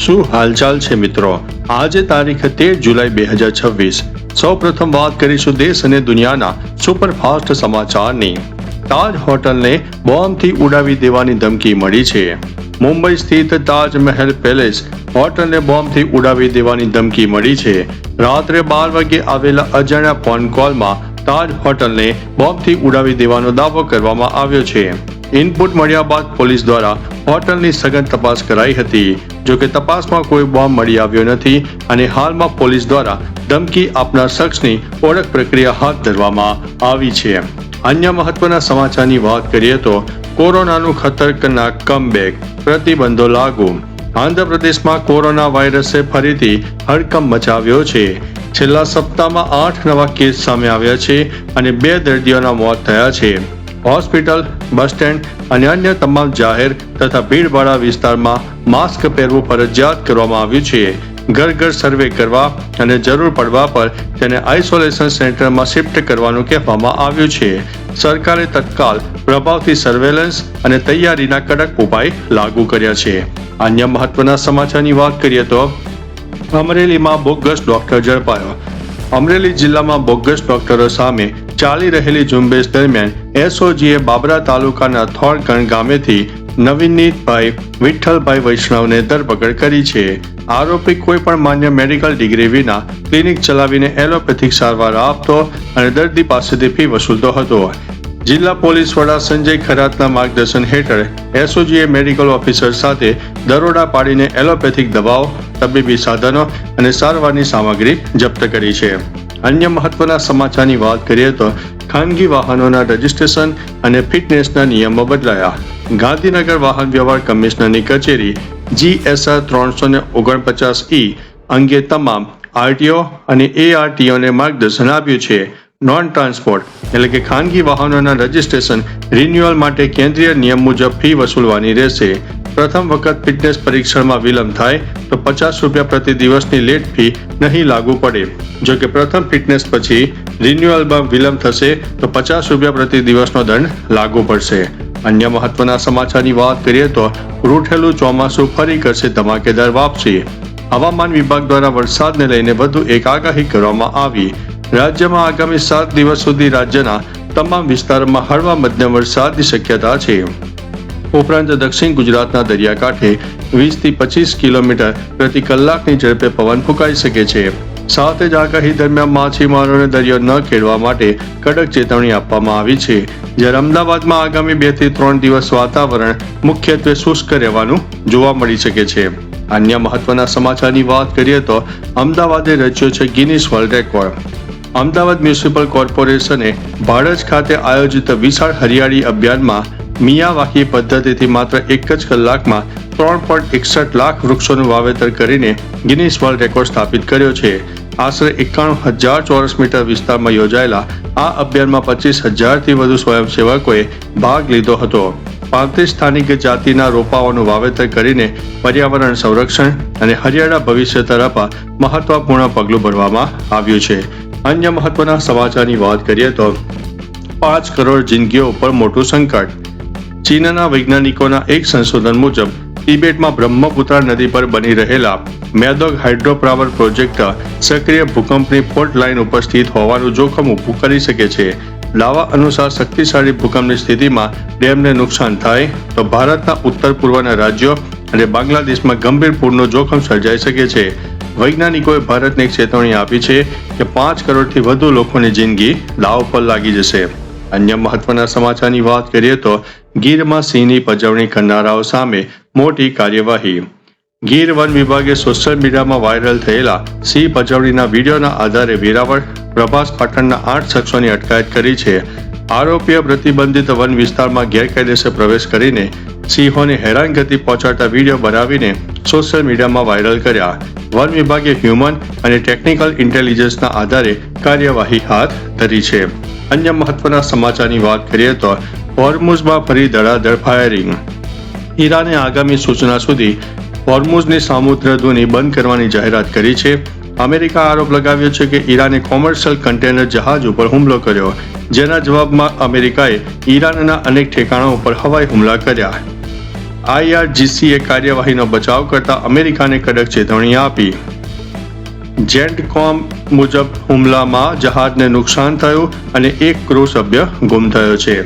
શું હાલચાલ છે મિત્રો? આજે તારીખ 13 જુલાઈ 2026. સૌપ્રથમ વાત કરીશું દેશ અને દુનિયાના સુપરફાસ્ટ સમાચારની. તાજ હોટલને બોમ્બથી ઉડાવી દેવાની ધમકી મળી છે. મુંબઈ સ્થિત તાજ મહેલ પેલેસ હોટલને બોમ્બથી ઉડાવી દેવાની ધમકી મળી છે. રાત્રે 12 વાગે આવેલા અજાણ્યા ફોન કોલમાં તાજ હોટલને બોમ્બથી ઉડાવી દેવાનો દાવો કરવામાં આવ્યો છે. ઇનપુટ મળ્યા બાદ પોલીસ દ્વારા હોટલની સઘન તપાસ કરાઈ હતી. જોકે તપાસમાં કોઈ બોમ્બ મળી આવ્યો નથી અને હાલમાં પોલીસ દ્વારા ધમકી આપનાર શખ્સની ઓળખ પ્રક્રિયા હાથ ધરવામાં આવી છે. અન્ય મહત્વના સમાચારની વાત કરીએ તો કોરોનાનું ખતરનાક કમબેક, પ્રતિબંધો લાગુ. આંધ્રપ્રદેશમાં કોરોના વાયરસે ફરીથી હડકંપ મચાવ્યો છે. છેલ્લા સપ્તાહમાં 8 નવા કેસ સામે આવ્યા છે અને 2 દર્દીઓના મોત થયા છે. હોસ્પિટલ, બસ સ્ટેન્ડ અને અન્ય તમામ જાહેર તથા ભીડભાડા વિસ્તારમાં માસ્ક પહેરવું ફરજિયાત કરવામાં આવ્યું છે. ઘર ઘર સર્વે કરવા અને જરૂર પડવા પર તેને આઇસોલેશન સેન્ટરમાં શિફ્ટ કરવાનું કહેવામાં આવ્યું છે. સરકારે તત્કાલ પ્રભાવથી સર્વેલન્સ અને તૈયારીના કડક ઉપાય લાગુ કર્યા છે. અન્ય મહત્વના સમાચારની વાત કરીએ તો અમરેલીમાં બોગસ ડોક્ટર ઝડપાયો. અમરેલી જિલ્લામાં બોગસ ડોક્ટરો સામે ચાલી રહેલી ઝુંબેશ દરમિયાન એસઓજીએ બાબરા તાલુકાના થોરગણ ગામેથી નવીનીતભાઈ વિઠ્ઠલભાઈ વૈષ્ણવને ધરપકડ કરી છે. આરોપી કોઈ પણ માન્ય મેડિકલ ડિગ્રી વિના ક્લિનિક ચલાવીને એલોપેથિક સારવાર આપતો અને દર્દી પાસેથી ફી વસૂલતો હતો. જિલ્લા પોલીસ વડા સંજય ખરાતના માર્ગદર્શન હેઠળ એસઓજીએ મેડિકલ ઓફિસર સાથે દરોડા પાડીને એલોપેથિક દવાઓ, તબીબી સાધનો અને સારવારની સામગ્રી જપ્ત કરી છે. અન્ય મહત્વના સમાચારની વાત કરીએ તો ખાનગી વાહનોના રજીસ્ટ્રેશન અને ફિટનેસના નિયમો બદલાયા. ગાંધીનગર વાહન વ્યવહાર કમિશનરની કચેરી GSR 349E અંગે તમામ આરટીઓ અને ARTOને માર્ગદર્શન આપ્યું છે. નોન ટ્રાન્સપોર્ટ એટલે કે ખાનગી વાહનોના રજીસ્ટ્રેશન રિન્યુઅલ માટે કેન્દ્રીય નિયમ મુજબ ફી વસૂલવાની રહેશે. પ્રથમ વખત ફિટનેસ પરીક્ષણમાં વિલંબ થાય તો ₹50 પ્રતિ દિવસની લેટ ફી નહીં લાગુ પડે. જો કે પ્રથમ ફિટનેસ પછી રિન્યુઅલમાં વિલંબ થશે તો ₹50 પ્રતિ દિવસનો દંડ લાગુ પડશે. અન્ય મહત્વના સમાચારની વાત કરીએ તો રૂઠેલું ચોમાસું ફરી કરશે ધમાકેદાર વાપસી. હવામાન વિભાગ દ્વારા વરસાદને લઈને વધુ એક આગાહી કરવામાં આવી. રાજ્યમાં આગામી 7 દિવસ સુધી રાજ્યના તમામ વિસ્તારોમાં હળવા મધ્યમ વરસાદની શક્યતા છે. ઉપરાંત દક્ષિણ ગુજરાતના દરિયાકાંઠે 20 થી 25 કિલોમીટર પ્રતિ કલાકની ઝડપે પવન ફૂંકાઈ શકે છે. સાથે જ આગાહી દરમિયાન માછીમારોને દરિયો ન ખેડવા માટે કડક ચેતવણી આપવામાં આવી છે. જ્યારે અમદાવાદમાં આગામી 2 થી 3 દિવસ વાતાવરણ મુખ્યત્વે શુષ્ક રહેવાનું જોવા મળી શકે છે. અન્ય મહત્વના સમાચારની વાત કરીએ તો અમદાવાદે રચ્યો છે Guinness world record. Ahmedabad municipal કોર્પોરેશને ભાડજ ખાતે આયોજિત વિશાળ હરિયાળી અભિયાનમાં મિયાવાકી પદ્ધતિથી માત્ર 1 જ કલાકમાં 3.61 લાખ વૃક્ષોનું વાવેતર કરીને ગિનિસ વર્લ્ડ રેકોર્ડ સ્થાપિત કર્યો છે. આશરે 91,000 ચોરસ મીટર વિસ્તારમાં યોજાયેલા આ અભિયાનમાં 25,000થી વધુ સ્વયંસેવકોએ ભાગ લીધો હતો. 35 સ્થાનિક જાતિના રોપાઓનું વાવેતર કરીને પર્યાવરણ સંરક્ષણ અને હરિયાળા ભવિષ્ય તરફ મહત્વપૂર્ણ પગલું ભરવામાં આવ્યું છે. અન્ય મહત્વના સમાચારની વાત કરીએ તો 5 કરોડ જિંદગીઓ ઉપર મોટું સંકટ. ચીનના વૈજ્ઞાનિકોના એક સંશોધન મુજબ તિબેટમાં બ્રહ્મપુત્રા નદી પર બની રહેલા મેદોગ હાઇડ્રો પાવર પ્રોજેક્ટ સક્રિય ભૂકંપની ફોલ્ટ લાઇન ઉપર સ્થિત હોવાનું જોખમ ઊભું કરી શકે છે. દાવા અનુસાર શક્તિશાળી ભૂકંપની સ્થિતિમાં ડેમને નુકસાન થાય તો ભારતના ઉત્તર પૂર્વના રાજ્યો અને બાંગ્લાદેશમાં ગંભીર પૂરનું જોખમ સર્જાઈ શકે છે. વૈજ્ઞાનિકોએ ભારતને એક ચેતવણી આપી છે કે 5 કરોડથી વધુ લોકોની જિંદગી દાવ પર લાગી જશે. અન્ય મહત્વના સમાચારની વાત કરીએ તો ગીરમાં સિંહની પજવણી કરનારાઓ સામે મોટી કાર્યવાહી. ગીર વન વિભાગે સોશિયલ મીડિયામાં વાયરલ થયેલા સિંહ પજવણીના વિડીયોના આધારે વેરાવળ, પ્રભાસ પાટણના 8 શખ્સોની અટકાયત કરી છે. આરોપીઓ પ્રતિબંધિત વન વિસ્તારમાં ગેરકાયદેસર પ્રવેશ કરીને સિંહોને હેરાનગતિ પહોંચાડતા વિડીયો બનાવીને સોશિયલ મીડિયામાં વાયરલ કર્યા. વન વિભાગે હ્યુમન અને ટેકનિકલ ઇન્ટેલિજન્સના આધારે કાર્યવાહી હાથ ધરી છે. અન્ય મહત્વના સમાચારની વાત કરીએ તો હોર્મુઝમાં ફરી ધડાધડ ફાયરિંગ. ઈરાને આગામી સૂચના સુધી હોર્મુઝની સામુદ્રધુની બંધ કરવાની જાહેરાત કરી છે. અમેરિકા આરોપ લગાવ્યો છે કે ઈરાને કોમર્શિયલ કન્ટેનર જહાજ ઉપર હુમલો કર્યો, જેના જવાબમાં અમેરિકાએ ઈરાનના અનેક ઠેકાણા ઉપર હવાઈ હુમલા કર્યા. IRGC કાર્યવાહીનો બચાવ કરતા અમેરિકાને કડક ચેતવણી આપી. જેન્ટકોમ મુજબ હુમલામાં જહાજને નુકસાન થયું અને એક ક્રૂ સભ્ય ગુમ થયો છે.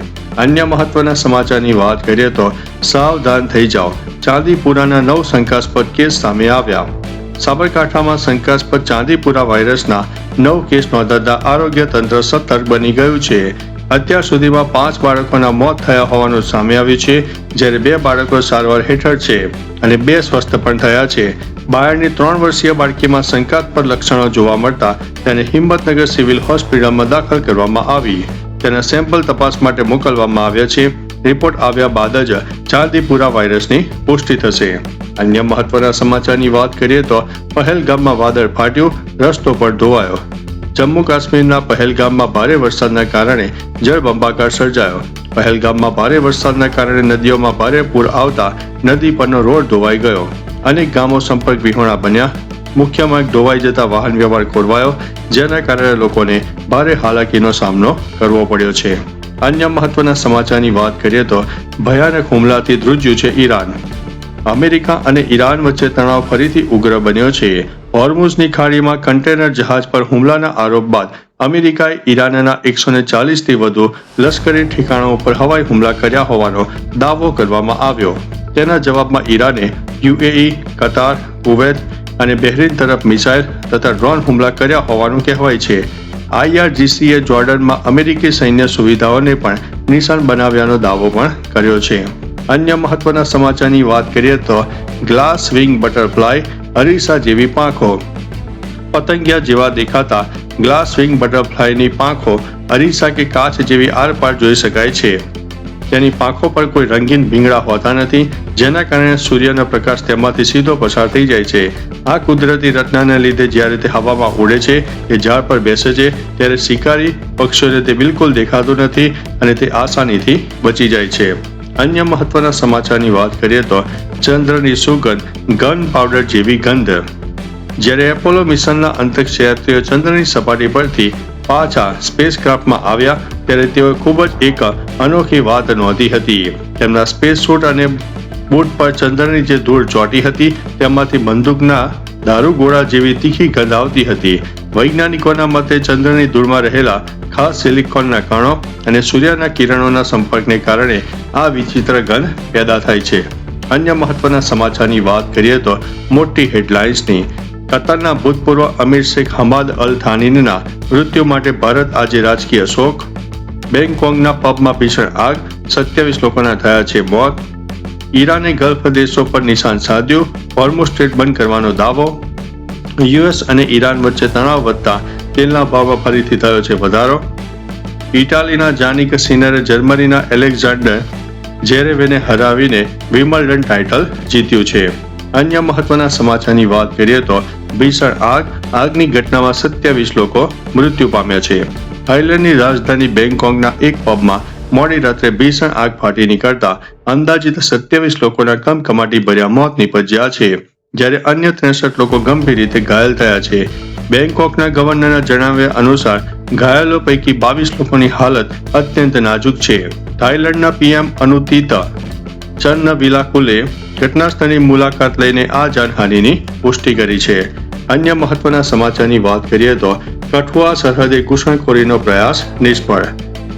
અન્ય મહત્વના સમાચારની વાત કરીએ તો સાવધાન થઈ જાઓ, ચાંદીપુરાના 9 શંકાસ્પદ કેસ સામે આવ્યા. સાબરકાંઠામાં શંકાસ્પદ ચાંદીપુરા વાયરસના 9 કેસ નોંધાતા આરોગ્ય તંત્ર સતર્ક બની ગયું છે. અત્યાર સુધીમાં 5 બાળકોના મોત થયા હોવાનું સામે આવ્યું છે, જ્યારે 2 બાળકો સારવાર હેઠળ છે અને 2 સ્વસ્થ પણ થયા છે. બાયડની 3 વર્ષીય બાળકીમાં શંકાસ્પદ લક્ષણો જોવા મળતા તેને હિંમતનગર સિવિલ હોસ્પિટલમાં દાખલ કરવામાં આવી. તેના સેમ્પલ તપાસ માટે મોકલવામાં આવ્યા છે. રિપોર્ટ આવ્યા બાદ જ ચાંદીપુરા વાયરસની પુષ્ટિ થશે. અન્ય મહત્વના સમાચારની વાત કરીએ તો પહેલગામમાં વાદળ ફાટ્યું, રસ્તો પર ધોવાયો. જમ્મુ કાશ્મીરના પહેલગામમાં ભારે વરસાદના કારણે જળબંબાકાર સર્જાયો. પહેલગામમાં ભારે વરસાદના કારણે નદીઓમાં ભારે પૂર આવતા નદી પરનો રોડ ધોવાઈ ગયો. અનેક ગામો સંપર્ક વિહોણા બન્યા. મુખ્ય માર્ગ ધોવાઈ જતા વાહન વ્યવહાર ખોરવાયો, જેના કારણે લોકોને ભારે હાલાકીનો સામનો કરવો પડ્યો છે. અન્ય મહત્વના સમાચારની વાત કરીએ તો ભયાનક હુમલાથી ધ્રુજ્યું છે ઈરાન. અમેરિકા અને ઈરાન વચ્ચે તણાવ ફરીથી ઉગ્ર બન્યો છે. હોર્મુઝની ખાડીમાં કન્ટેનર જહાજ પર હુમલાના આરોપ બાદ અમેરિકાએ ઈરાનના 140 થી વધુ લશ્કરી ઠેકાણાઓ પર હવાઈ હુમલા કર્યા હોવાનો દાવો કરવામાં આવ્યો. તેના જવાબમાં ઈરાને UAE, કતાર, કુવૈત અને બહેરીન તરફ મિસાઇલ તથા ડ્રોન હુમલા કર્યા હોવાનું કહેવાય છે. IRGCએ જોર્ડનમાં અમેરિકી સૈન્ય સુવિધાઓને પણ નિશાન બનાવ્યાનો દાવો પણ કર્યો છે. અન્ય મહત્વના સમાચારની વાત કરીએ તો ગ્લાસ વિંગ બટરફ્લાય, અરીસા જેવી પાંખો. પતંગિયા જેવા દેખાતા ગ્લાસ વિંગ બટરફ્લાયની પાંખો અરીસા કે કાચ જેવી આરપાર જોઈ શકાય છે. તેની પાંખો પર કોઈ રંગીન ભીંગડા હોતા નથી, જેના કારણે સૂર્યનો પ્રકાશ તેમાંથી સીધો પસાર થઈ જાય છે. આ કુદરતી રચનાને લીધે જ્યારે તે હવામાં ઉડે છે કે ઝાડ પર બેસે છે, ત્યારે શિકારી પક્ષીઓને તે બિલકુલ દેખાતું નથી અને તે આસાનીથી બચી જાય છે. અન્ય મહત્વના સમાચારની વાત કરીએ તો ચંદ્રની સુગંધ, ગન પાવડર જેવી ગંધ. જ્યારે એપોલો મિશનના અંતરિક્ષ યાત્રીઓ ચંદ્રની સપાટી પરથી પાછા સ્પેસક્રાફ્ટમાં આવ્યા ત્યારે તેઓએ ખૂબ જ એક અનોખી વાત નોંધી હતી. તેમના સ્પેસ સૂટ અને બૂટ પર ચંદ્રની જે ધૂળ ચોંટી હતી તેમાંથી બંદૂકના દારૂગોળા જેવી તીખી ગંધ આવતી હતી. વૈજ્ઞાનિકોના મતે ચંદ્રની ધૂળમાં રહેલા ખાસ સિલિકોનના કણો અને સૂર્યના કિરણોના સંપર્કને કારણે આ વિચિત્ર ગંધ પેદા થાય છે. અન્ય મહત્વના સમાચારની વાત કરીએ તો મોટી હેડલાઇન્સની. કતારના ભૂતપૂર્વ અમીર શેખ હમાદ અલ થાનીના મૃત્યુ માટે ભારત આજે રાજકીય શોક. બેંગકોકના પબમાં ભીષણ આગ, 27 લોકોના થયા છે મોત. ઈરાને ગલ્ફ દેશો પર નિશાન સાધ્યું, હોર્મુઝ સ્ટ્રેટ બંધ કરવાનો દાવો. US અને ઈરાન વચ્ચે તણાવ વધતા તેલના ભાવમાં ફરીથી થયો છે વધારો. ઇટાલીના જાનિક સિનરે જર્મનીના એલેક્ઝાન્ડર ઝેરેવેને હરાવીને વિમ્બલ્ડન ટાઇટલ જીત્યું છે. અન્ય મહત્વના સમાચારની વાત કરીએ તો ભીષણ આગની ઘટનામાં 27 લોકો મૃત્યુ પામ્યા છે. થાઈલેન્ડની રાજધાની બેંગકોકના એક પબમાં મોડી રાત્રે ભીષણ આગ ફાટી નીકળતા અંદાજિત 27 લોકોના કમકમાટી ભર્યા મોત નીપજ્યા છે, જ્યારે અન્ય 63 લોકો ગંભીર રીતે ઘાયલ થયા છે. બેંગકોકના ગવર્નરના જણાવ્યા અનુસાર ઘાયલો પૈકી 22 લોકોની હાલત અત્યંત નાજુક છે. થાઈલેન્ડના PM અનુતિત ચન્નવિલાકુલે ઘટના સ્થળની મુલાકાત લઈને આ જાનહાનિની પુષ્ટિ કરી છે. અન્ય મહત્વના સમાચારની વાત કરીએ તો કઠુઆ સરહદે ઘૂસણખોરીનો પ્રયાસ નિષ્ફળ.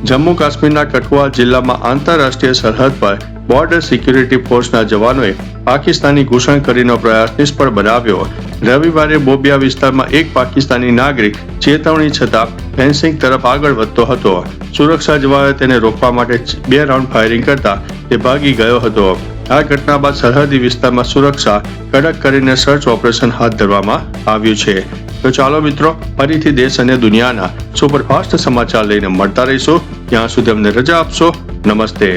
જમ્મુ કાશ્મીરના કઠુઆ જિલ્લામાં આંતરરાષ્ટ્રીય સરહદ પર બોર્ડર સિક્યુરિટી ફોર્સના જવાનોએ પાકિસ્તાની ઘૂસણખોરીનો પ્રયાસ નિષ્ફળ બનાવ્યો. રવિવારે બોબિયા વિસ્તારમાં એક પાકિસ્તાની નાગરિક ચેતવણી છતાં ફેન્સિંગ તરફ આગળ વધતો હતો. સુરક્ષા જવાને તેને રોકવા માટે 2 રાઉન્ડ ફાયરિંગ કરતા તે ભાગી ગયો હતો. આ ઘટના બાદ સરહદી વિસ્તારમાં સુરક્ષા કડક કરીને સર્ચ ઓપરેશન હાથ ધરવામાં આવ્યું છે. તો ચાલો મિત્રો, ફરીથી દેશ અને દુનિયાના સુપરફાસ્ટ સમાચાર લઈને મળતા રહીશું. ત્યાં સુધી અમને રજા આપશો. નમસ્તે.